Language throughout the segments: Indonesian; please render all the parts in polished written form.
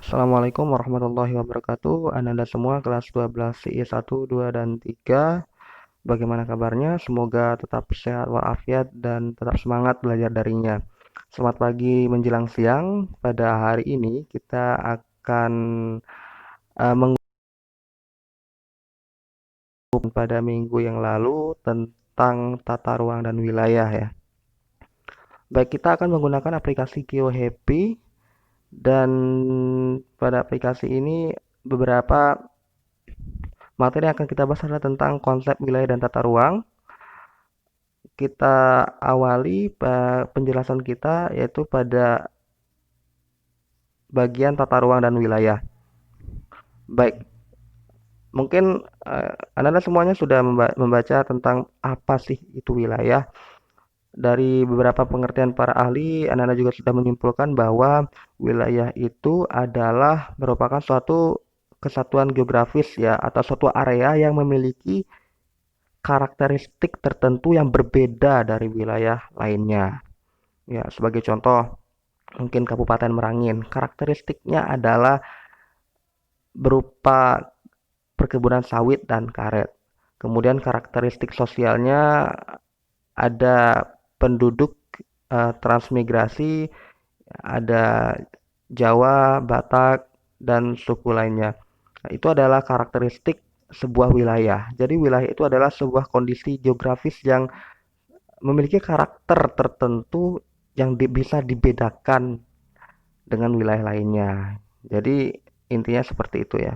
Assalamualaikum warahmatullahi wabarakatuh. Ananda semua kelas 12 CI 1, 2, dan 3. Bagaimana kabarnya? Semoga tetap sehat walafiat dan tetap semangat belajar darinya. Selamat pagi menjelang siang. Pada hari ini kita akan menggunakan pada minggu yang lalu tentang tata ruang dan wilayah ya. Baik, kita akan menggunakan aplikasi Kio Happy dan pada aplikasi ini beberapa materi yang akan kita bahas adalah tentang konsep wilayah dan tata ruang. Kita awali penjelasan kita yaitu pada bagian tata ruang dan wilayah. Baik, mungkin Anda semuanya sudah membaca tentang apa sih itu wilayah. Dari beberapa pengertian para ahli, Anda juga sudah menyimpulkan bahwa wilayah itu adalah merupakan suatu kesatuan geografis ya atau suatu area yang memiliki karakteristik tertentu yang berbeda dari wilayah lainnya. Ya, sebagai contoh, mungkin Kabupaten Merangin. Karakteristiknya adalah berupa perkebunan sawit dan karet. Kemudian karakteristik sosialnya ada penduduk transmigrasi, ada Jawa, Batak, dan suku lainnya. Nah, itu adalah karakteristik sebuah wilayah. Jadi wilayah itu adalah sebuah kondisi geografis yang memiliki karakter tertentu yang bisa dibedakan dengan wilayah lainnya. Jadi intinya seperti itu ya.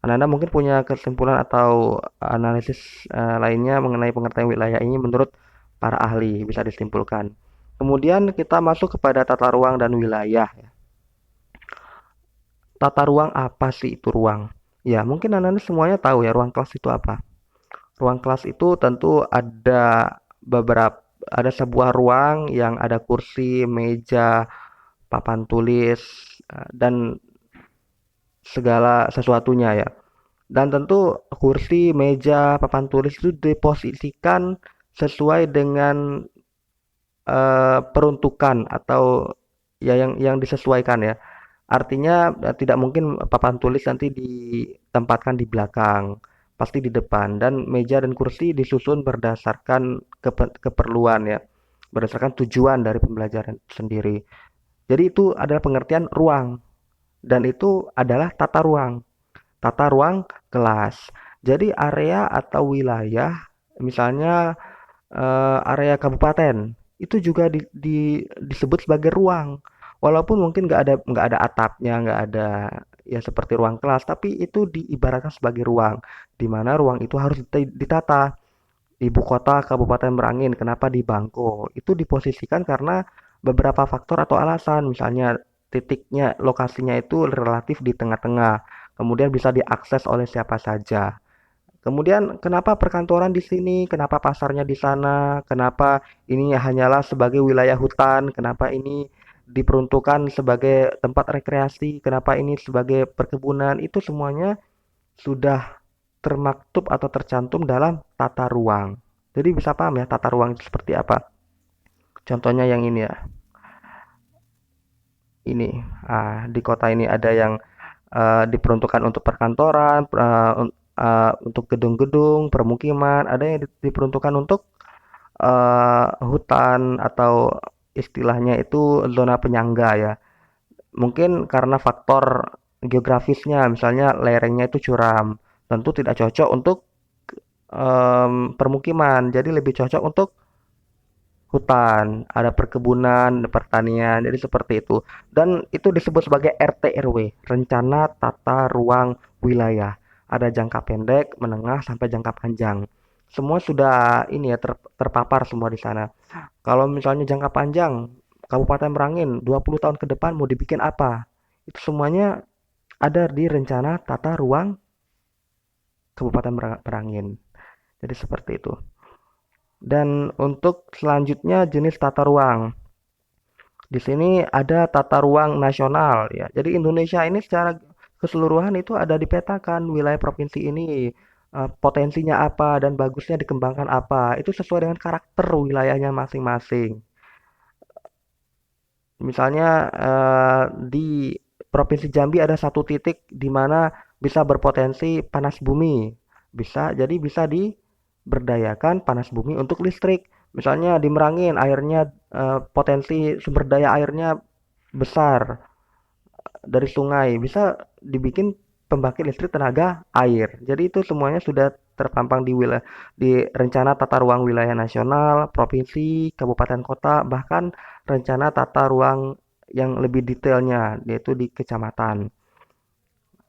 Anda mungkin punya kesimpulan atau analisis lainnya mengenai pengertian wilayah ini menurut para ahli bisa disimpulkan. Kemudian kita masuk kepada tata ruang dan wilayah. Tata ruang apa sih itu ruang? Ya, mungkin Anda semuanya tahu ya ruang kelas itu apa. Ruang kelas itu tentu ada sebuah ruang yang ada kursi, meja, papan tulis, dan segala sesuatunya ya. Dan tentu kursi, meja, papan tulis itu diposisikan sesuai dengan peruntukan atau ya yang disesuaikan ya. Artinya tidak mungkin papan tulis nanti ditempatkan di belakang, pasti di depan dan meja dan kursi disusun berdasarkan keperluan ya, berdasarkan tujuan dari pembelajaran sendiri. Jadi itu adalah pengertian ruang dan itu adalah tata ruang kelas. Jadi area atau wilayah, misalnya area kabupaten, itu juga disebut sebagai ruang. Walaupun mungkin nggak ada atapnya, nggak ada ya seperti ruang kelas, tapi itu diibaratkan sebagai ruang, di mana ruang itu harus ditata. Ibu kota Kabupaten Merangin, kenapa di Bangko? Itu diposisikan karena beberapa faktor atau alasan, misalnya titiknya, lokasinya itu relatif di tengah-tengah, kemudian bisa diakses oleh siapa saja. Kemudian kenapa perkantoran di sini, kenapa pasarnya di sana, kenapa ini hanyalah sebagai wilayah hutan, kenapa ini diperuntukkan sebagai tempat rekreasi, kenapa ini sebagai perkebunan, itu semuanya sudah termaktub atau tercantum dalam tata ruang. Jadi bisa paham ya tata ruang itu seperti apa. Contohnya yang ini ya. Ini di kota ini ada yang diperuntukkan untuk perkantoran, untuk gedung-gedung, permukiman, ada yang diperuntukkan untuk hutan atau istilahnya itu zona penyangga ya. Mungkin karena faktor geografisnya, misalnya lerengnya itu curam, tentu tidak cocok untuk permukiman, jadi lebih cocok untuk hutan, ada perkebunan, pertanian, jadi seperti itu. Dan itu disebut sebagai RT/RW, rencana tata ruang wilayah. Ada jangka pendek, menengah, sampai jangka panjang. Semua sudah ini ya terpapar semua di sana. Kalau misalnya jangka panjang, Kabupaten Merangin 20 tahun ke depan mau dibikin apa? Itu semuanya ada di rencana tata ruang Kabupaten Merangin. Jadi seperti itu. Dan untuk selanjutnya jenis tata ruang. Di sini ada tata ruang nasional ya. Jadi Indonesia ini secara keseluruhan itu ada dipetakan wilayah provinsi ini potensinya apa dan bagusnya dikembangkan apa. Itu sesuai dengan karakter wilayahnya masing-masing. Misalnya di Provinsi Jambi ada satu titik di mana bisa berpotensi panas bumi. Bisa diberdayakan panas bumi untuk listrik. Misalnya di Merangin airnya potensi sumber daya airnya besar dari sungai, bisa dibikin pembangkit listrik tenaga air. Jadi itu semuanya sudah terpampang di rencana tata ruang wilayah nasional, provinsi, kabupaten kota, bahkan rencana tata ruang yang lebih detailnya yaitu di kecamatan.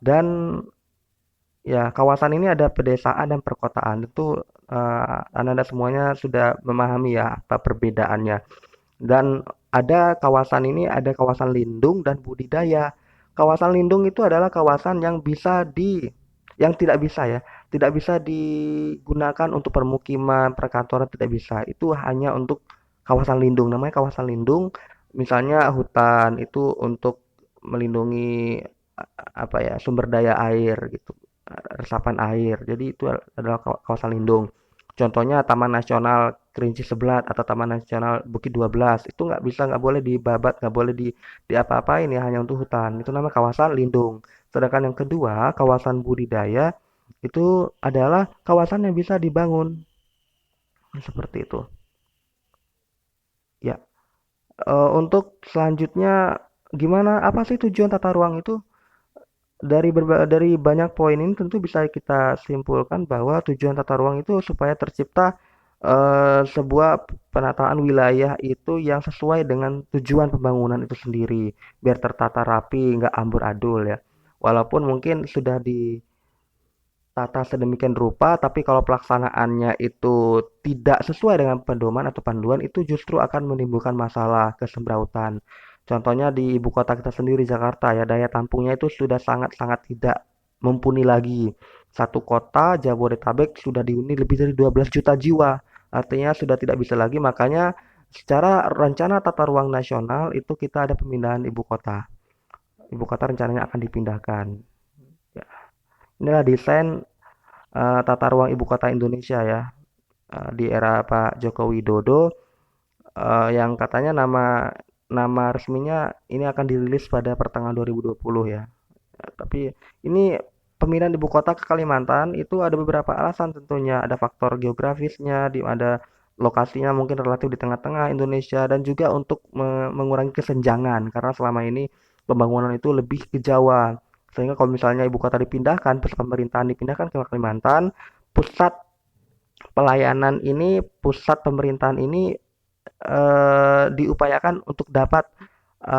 Dan ya kawasan ini ada pedesaan dan perkotaan. Itu Anda semuanya sudah memahami ya apa perbedaannya. Dan ada kawasan lindung dan budidaya. Kawasan lindung itu adalah kawasan yang tidak bisa ya, tidak bisa digunakan untuk permukiman, perkantoran tidak bisa. Itu hanya untuk kawasan lindung. Namanya kawasan lindung. Misalnya hutan itu untuk melindungi apa ya, sumber daya air gitu, resapan air. Jadi itu adalah kawasan lindung. Contohnya Taman Nasional Kerinci Seblat atau Taman Nasional Bukit 12 itu nggak boleh dibabat, nggak boleh di apa-apain ya, hanya untuk hutan. Itu nama kawasan lindung. Sedangkan yang kedua, kawasan budidaya itu adalah kawasan yang bisa dibangun seperti itu. Ya, untuk selanjutnya gimana? Apa sih tujuan tata ruang itu? Dari banyak poin ini tentu bisa kita simpulkan bahwa tujuan tata ruang itu supaya tercipta sebuah penataan wilayah itu yang sesuai dengan tujuan pembangunan itu sendiri, biar tertata rapi, nggak amburadul ya. Walaupun mungkin sudah ditata sedemikian rupa, tapi kalau pelaksanaannya itu tidak sesuai dengan pedoman atau panduan, itu justru akan menimbulkan masalah kesembrautan. Contohnya di ibu kota kita sendiri, Jakarta ya, daya tampungnya itu sudah sangat-sangat tidak mumpuni lagi. Satu kota, Jabodetabek, sudah dihuni lebih dari 12 juta jiwa. Artinya sudah tidak bisa lagi, makanya secara rencana tata ruang nasional itu kita ada pemindahan ibu kota. Ibu kota rencananya akan dipindahkan. Ya. Inilah desain tata ruang ibu kota Indonesia ya, di era Pak Joko Widodo, yang katanya nama nama resminya ini akan dirilis pada pertengahan 2020 ya. Tapi ini pemindahan ibu kota ke Kalimantan itu ada beberapa alasan tentunya. Ada faktor geografisnya, ada lokasinya mungkin relatif di tengah-tengah Indonesia dan juga untuk mengurangi kesenjangan karena selama ini pembangunan itu lebih ke Jawa. Sehingga kalau misalnya ibu kota dipindahkan, pusat pemerintahan dipindahkan ke Kalimantan, pusat pelayanan ini, pusat pemerintahan ini diupayakan untuk dapat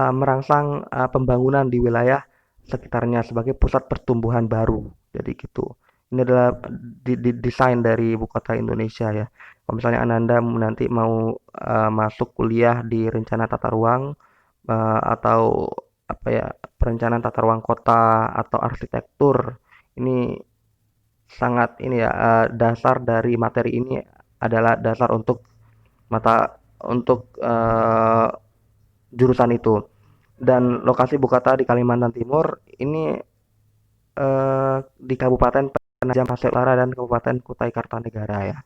merangsang pembangunan di wilayah sekitarnya sebagai pusat pertumbuhan baru. Jadi gitu. Ini adalah desain dari ibu kota Indonesia ya. Kalau misalnya Ananda nanti mau masuk kuliah di rencana tata ruang atau apa ya, perencanaan tata ruang kota atau arsitektur, ini sangat ini ya, dasar dari materi ini adalah dasar untuk untuk jurusan itu. Dan lokasi ibu kota di Kalimantan Timur ini di Kabupaten Penajam Pasir Utara dan Kabupaten Kutai Kartanegara ya.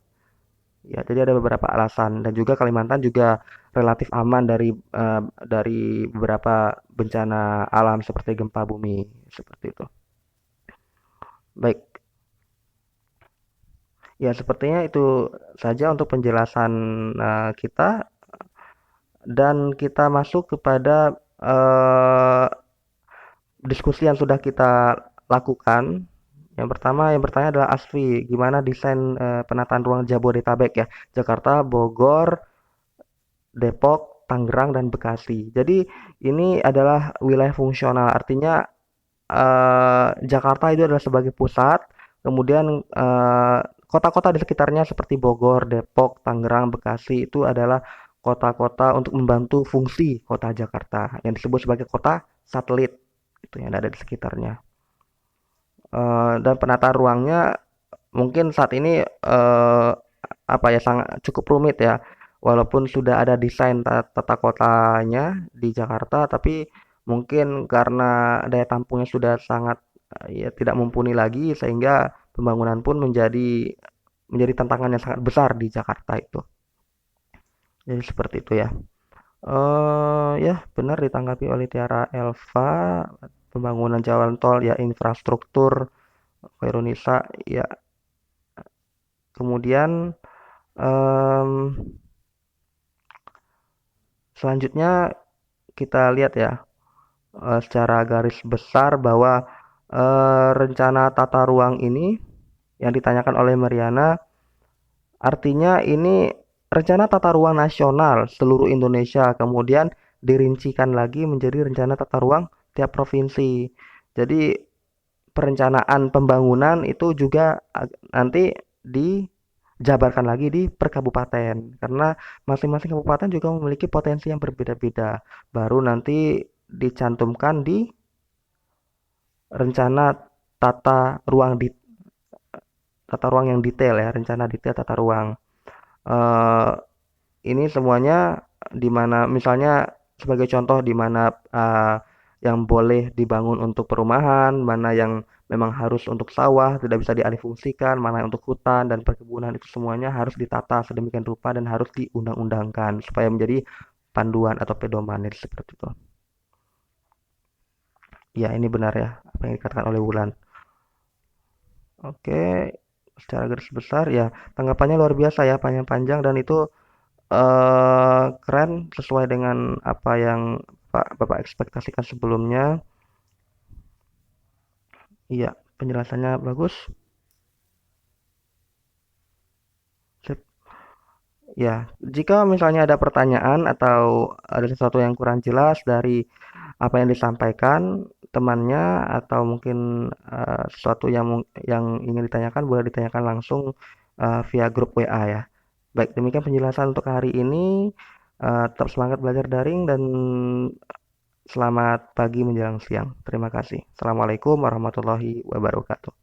Ya, jadi ada beberapa alasan dan juga Kalimantan juga relatif aman dari beberapa bencana alam seperti gempa bumi seperti itu. Baik, ya sepertinya itu saja untuk penjelasan kita dan kita masuk kepada diskusi yang sudah kita lakukan. Yang pertama yang bertanya adalah Asfi, gimana desain penataan ruang Jabodetabek ya, Jakarta, Bogor, Depok, Tangerang, dan Bekasi. Jadi ini adalah wilayah fungsional, artinya Jakarta itu adalah sebagai pusat, kemudian kota-kota di sekitarnya seperti Bogor, Depok, Tangerang, Bekasi itu adalah kota-kota untuk membantu fungsi kota Jakarta yang disebut sebagai kota satelit itu yang ada di sekitarnya. Dan penataan ruangnya mungkin saat ini apa ya, sangat cukup rumit ya. Walaupun sudah ada desain tata kotanya di Jakarta, tapi mungkin karena daya tampungnya sudah sangat ya tidak mumpuni lagi sehingga pembangunan pun menjadi menjadi tantangan yang sangat besar di Jakarta itu. Jadi seperti itu ya. Ya benar ditanggapi oleh Tiara Elva. pembangunan jalan tol, ya infrastruktur, Khairunisa, ya. Kemudian em, selanjutnya kita lihat ya secara garis besar bahwa rencana tata ruang ini yang ditanyakan oleh Mariana, artinya ini rencana tata ruang nasional seluruh Indonesia, kemudian dirincikan lagi menjadi rencana tata ruang tiap provinsi. Jadi perencanaan pembangunan itu juga nanti dijabarkan lagi di per kabupaten, karena masing-masing kabupaten juga memiliki potensi yang berbeda-beda. Baru nanti dicantumkan di rencana tata ruang di tata ruang yang detail ya, rencana detail tata ruang. Eh, ini semuanya di mana misalnya sebagai contoh di mana yang boleh dibangun untuk perumahan, mana yang memang harus untuk sawah, tidak bisa dialihfungsikan, mana yang untuk hutan dan perkebunan, itu semuanya harus ditata sedemikian rupa dan harus diundang-undangkan supaya menjadi panduan atau pedoman seperti itu. Ya, ini benar ya apa yang dikatakan oleh Wulan. Oke, secara garis besar ya tanggapannya luar biasa ya, panjang-panjang dan itu keren sesuai dengan apa yang Bapak ekspektasikan sebelumnya. Iya, penjelasannya bagus. Sip. Ya, jika misalnya ada pertanyaan atau ada sesuatu yang kurang jelas dari apa yang disampaikan temannya atau mungkin sesuatu yang ingin ditanyakan boleh ditanyakan langsung via grup WA ya. Baik, demikian penjelasan untuk hari ini. Tetap semangat belajar daring dan selamat pagi menjelang siang. Terima kasih. Assalamualaikum warahmatullahi wabarakatuh.